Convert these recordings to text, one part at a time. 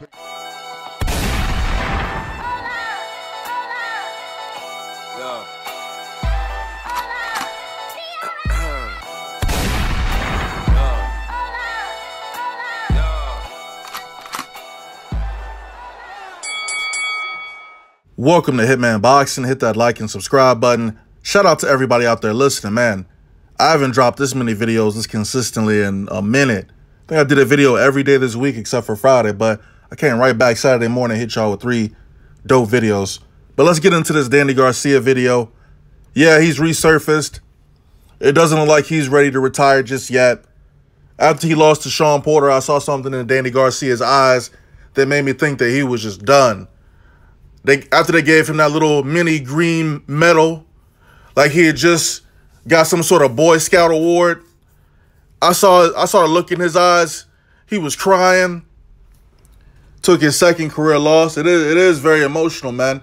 Welcome to Hitman Boxing. Hit that like and subscribe button. Shout out to everybody out there listening, man. I haven't dropped this many videos this consistently in a minute. I think I did a video every day this week except for Friday, but I came right back Saturday morning and hit y'all with 3 dope videos. But let's get into this Danny Garcia video. Yeah, he's resurfaced. It doesn't look like he's ready to retire just yet. After he lost to Shawn Porter, I saw something in Danny Garcia's eyes that made me think that he was just done. After they gave him that little mini green medal, like he had just got some sort of Boy Scout award, I saw a look in his eyes. He was crying. Took his second career loss. It is very emotional, man,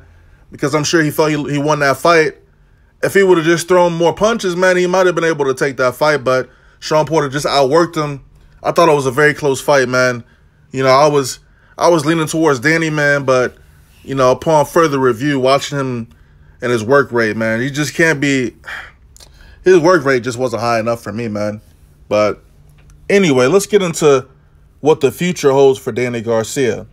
because I'm sure he felt he won that fight. If he would have just thrown more punches, man, he might have been able to take that fight, but Shawn Porter just outworked him. I thought it was a very close fight, man. You know, I was leaning towards Danny, man, but you know, upon further review, watching him and his work rate, man, he just can't be. His work rate just wasn't high enough for me, man. But anyway, let's get into what the future holds for Danny Garcia.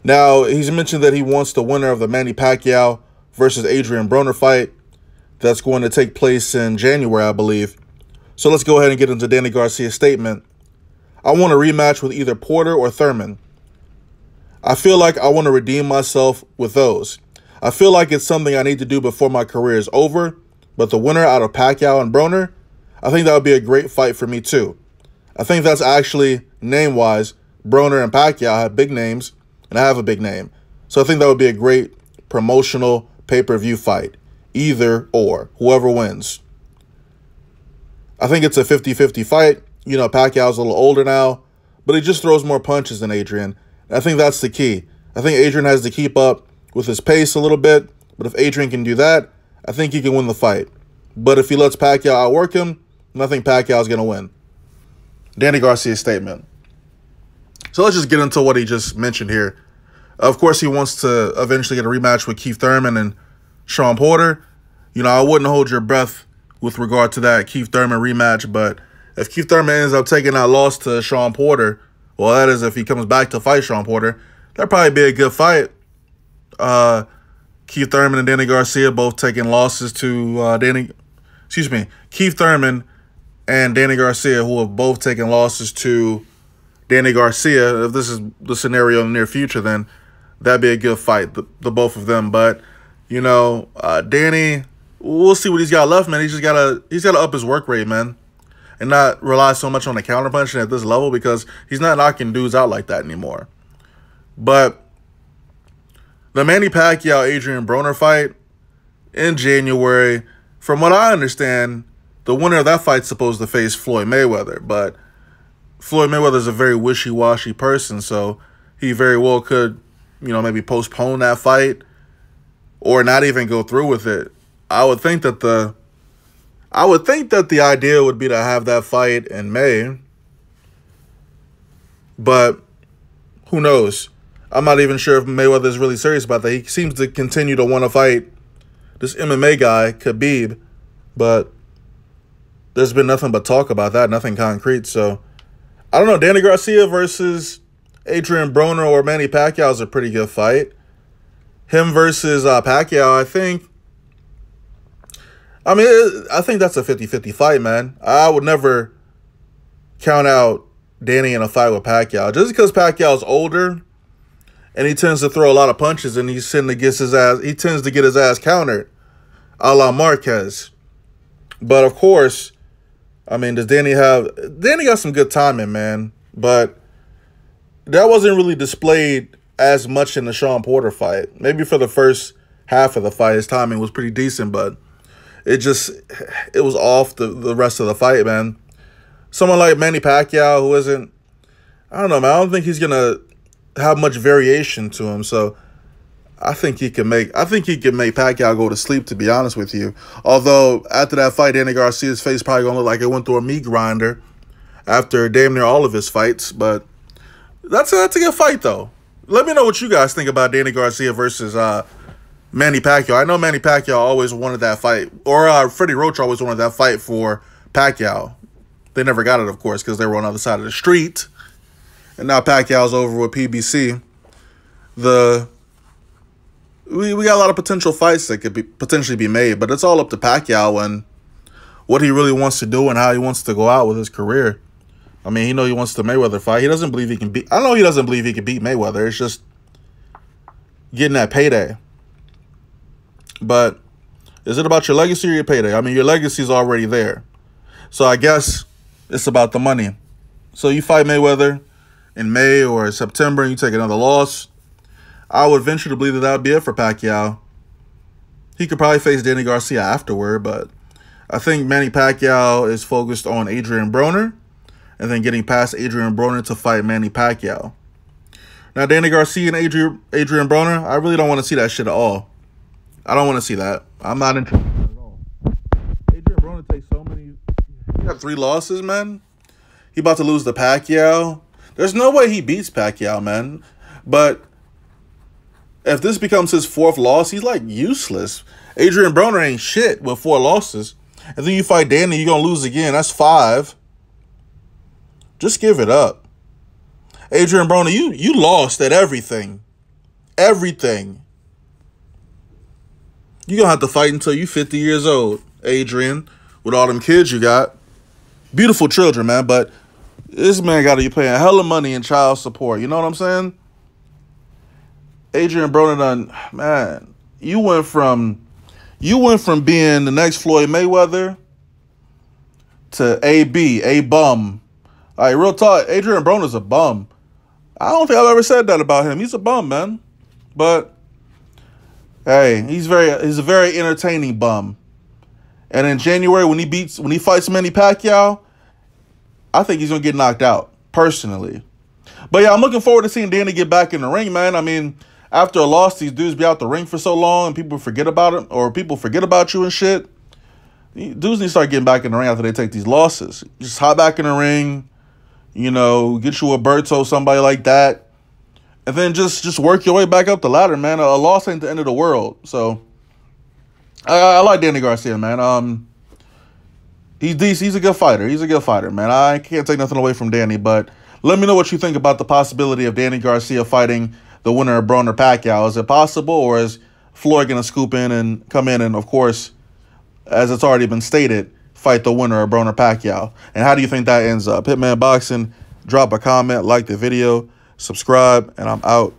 Now, he's mentioned that he wants the winner of the Manny Pacquiao versus Adrien Broner fight that's going to take place in January, I believe. So let's go ahead and get into Danny Garcia's statement. I want a rematch with either Porter or Thurman. I feel like I want to redeem myself with those. I feel like it's something I need to do before my career is over, but the winner out of Pacquiao and Broner, I think that would be a great fight for me too. I think that's actually, name-wise, Broner and Pacquiao have big names, and I have a big name. So I think that would be a great promotional pay-per-view fight. Either or, whoever wins. I think it's a 50-50 fight. You know, Pacquiao's a little older now, but he just throws more punches than Adrien. I think that's the key. I think Adrien has to keep up with his pace a little bit, but if Adrien can do that, I think he can win the fight. But if he lets Pacquiao outwork him, I think Pacquiao's going to win. Danny Garcia's statement. So let's just get into what he just mentioned here. Of course, he wants to eventually get a rematch with Keith Thurman and Shawn Porter. You know, I wouldn't hold your breath with regard to that Keith Thurman rematch, but if Keith Thurman ends up taking that loss to Shawn Porter, well, that is if he comes back to fight Shawn Porter, that'd probably be a good fight. Keith Thurman and Danny Garcia both taking losses to Keith Thurman and Danny Garcia, who have both taken losses to Danny Garcia. If this is the scenario in the near future, then that'd be a good fight, the both of them. But you know, Danny, we'll see what he's got left, man. He's gotta up his work rate, man, and not rely so much on the counterpunching at this level because he's not knocking dudes out like that anymore. But the Manny Pacquiao-Adrien Broner fight in January, from what I understand, the winner of that fight's supposed to face Floyd Mayweather. But Floyd Mayweather's a very wishy-washy person, so he very well could, you know, maybe postpone that fight or not even go through with it. I would think that the idea would be to have that fight in May, but who knows? I'm not even sure if Mayweather is really serious about that. He seems to continue to want to fight this MMA guy, Khabib, but there's been nothing but talk about that, nothing concrete. So, I don't know. Danny Garcia versus Adrien Broner or Manny Pacquiao is a pretty good fight. Him versus Pacquiao, I think that's a 50-50 fight, man. I would never count out Danny in a fight with Pacquiao. Just because Pacquiao's older and he tends to throw a lot of punches and he tends to get his ass countered, a la Marquez. But of course, I mean, Danny got some good timing, man. But that wasn't really displayed as much in the Shawn Porter fight. Maybe for the first half of the fight, his timing was pretty decent, but it was off the rest of the fight, man. Someone like Manny Pacquiao, who isn't, I don't know, man. I don't think he's gonna have much variation to him. So I think he can make Pacquiao go to sleep, to be honest with you. Although after that fight, Danny Garcia's face probably gonna look like it went through a meat grinder after damn near all of his fights. But that's a good fight though. Let me know what you guys think about Danny Garcia versus Manny Pacquiao. I know Manny Pacquiao always wanted that fight, or Freddie Roach always wanted that fight for Pacquiao. They never got it, of course, because they were on the other side of the street. And now Pacquiao's over with PBC. We got a lot of potential fights that could potentially be made, but it's all up to Pacquiao and what he really wants to do and how he wants to go out with his career. I mean, he knows he wants the Mayweather fight. He doesn't believe he can beat... I know he doesn't believe he can beat Mayweather. It's just getting that payday. But is it about your legacy or your payday? I mean, your legacy's already there. So I guess it's about the money. So you fight Mayweather in May or September and you take another loss, I would venture to believe that would be it for Pacquiao. He could probably face Danny Garcia afterward, but I think Manny Pacquiao is focused on Adrien Broner and then getting past Adrien Broner to fight Manny Pacquiao. Now, Danny Garcia and Adrien Broner, I really don't want to see that shit at all. I don't want to see that. I'm not interested in that at all. Adrien Broner takes so many... He got 3 losses, man. He about to lose to Pacquiao. There's no way he beats Pacquiao, man. But if this becomes his 4th loss, he's like useless. Adrien Broner ain't shit with 4 losses. And then you fight Danny, you're going to lose again. That's 5. Just give it up. Adrien Broner, you lost at everything. Everything. You're going to have to fight until you're 50 years old, Adrien, with all them kids you got. Beautiful children, man, but this man got to be paying hella money in child support. You know what I'm saying? Adrien Broner done, man, you went from being the next Floyd Mayweather to a bum. All right, real talk, Adrien Broner's a bum. I don't think I've ever said that about him. He's a bum, man. But hey, he's a very entertaining bum. And in January, when he fights Manny Pacquiao, I think he's gonna get knocked out, personally. But yeah, I'm looking forward to seeing Danny get back in the ring, man. I mean, after a loss, these dudes be out the ring for so long and people forget about it, or people forget about you and shit. Dudes need to start getting back in the ring after they take these losses. Just hop back in the ring, you know, get you a Berto, somebody like that. And then just work your way back up the ladder, man. A loss ain't the end of the world. So I like Danny Garcia, man. He's a good fighter. He's a good fighter, man. I can't take nothing away from Danny, but let me know what you think about the possibility of Danny Garcia fighting the winner of Broner Pacquiao. Is it possible, or is Floyd going to scoop in and come in and, of course, as it's already been stated, fight the winner of Broner Pacquiao? And how do you think that ends up? Hitman Boxing, drop a comment, like the video, subscribe, and I'm out.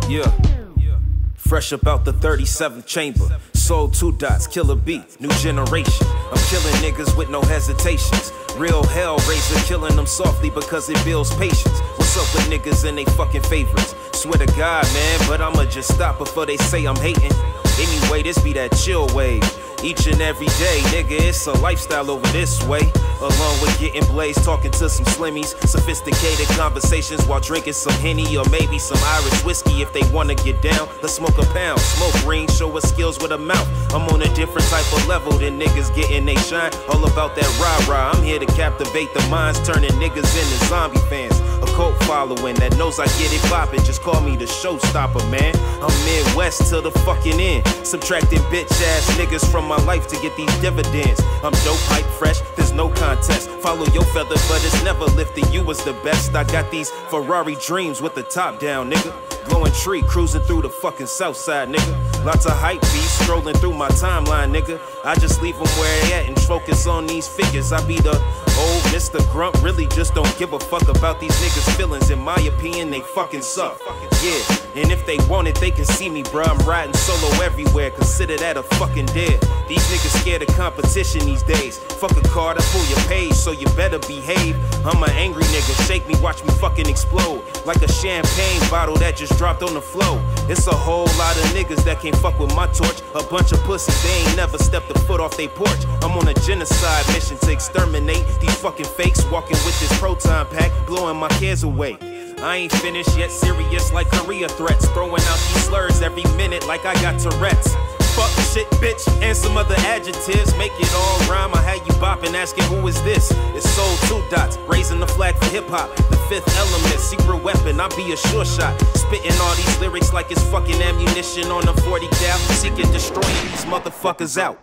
Yeah. Yeah. Fresh about the 37th chamber. Sold 2 dots, killer beat, new generation. I'm killing niggas with no hesitations. Real hellraiser, killing them softly because it builds patience. What's up with niggas and they fucking favorites? Swear to God, man, but I'ma just stop before they say I'm hating. Anyway, this be that chill wave. Each and every day, nigga, it's a lifestyle over this way. Along with getting blazed, talking to some slimmies. Sophisticated conversations while drinking some Henny or maybe some Irish whiskey if they wanna get down. Let's smoke a pound, smoke green, show us skills with a mouth. I'm on a different type of level than niggas getting they shine. All about that rah-rah, I'm here to captivate the minds, turning niggas into zombie fans. A cult following that knows I get it poppin', just call me the showstopper, man. I'm Midwest till the fucking end, subtracting bitch-ass niggas from my life to get these dividends. I'm dope, hype, fresh, there's no contest. Follow your feather, but it's never lifting you as the best. I got these Ferrari dreams with the top down, nigga. Glowing tree, cruising through the fucking south side, nigga. Lots of hype beats strolling through my timeline, nigga. I just leave them where they at and focus on these figures. I be the old Mr. Grunt, really just don't give a fuck about these niggas' feelings. In my opinion, they fucking suck. Yeah, and if they want it, they can see me, bruh. I'm riding solo everywhere, consider that a fucking dead. These niggas scared of competition these days. Fuck a card, I pull your page, so you better behave. I'm an angry nigga, shake me, watch me fucking explode. Like a champagne bottle that just dropped on the floor. It's a whole lot of niggas that can't fuck with my torch. A bunch of pussies, they ain't never stepped a foot off they porch. I'm on a genocide mission to exterminate these fucking fakes. Walking with this proton pack, blowing my cares away. I ain't finished yet, serious like Korea threats. Throwing out these slurs every minute like I got Tourette's. Fuck, shit, bitch, and some other adjectives. Make it all rhyme. I had you bopping, asking who is this? It's Soul 2 Dots, raising the flag for hip-hop. The fifth element, secret weapon, I be a sure shot. Spitting all these lyrics like it's fucking ammunition on a 40 cal. Seeking destroying these motherfuckers out.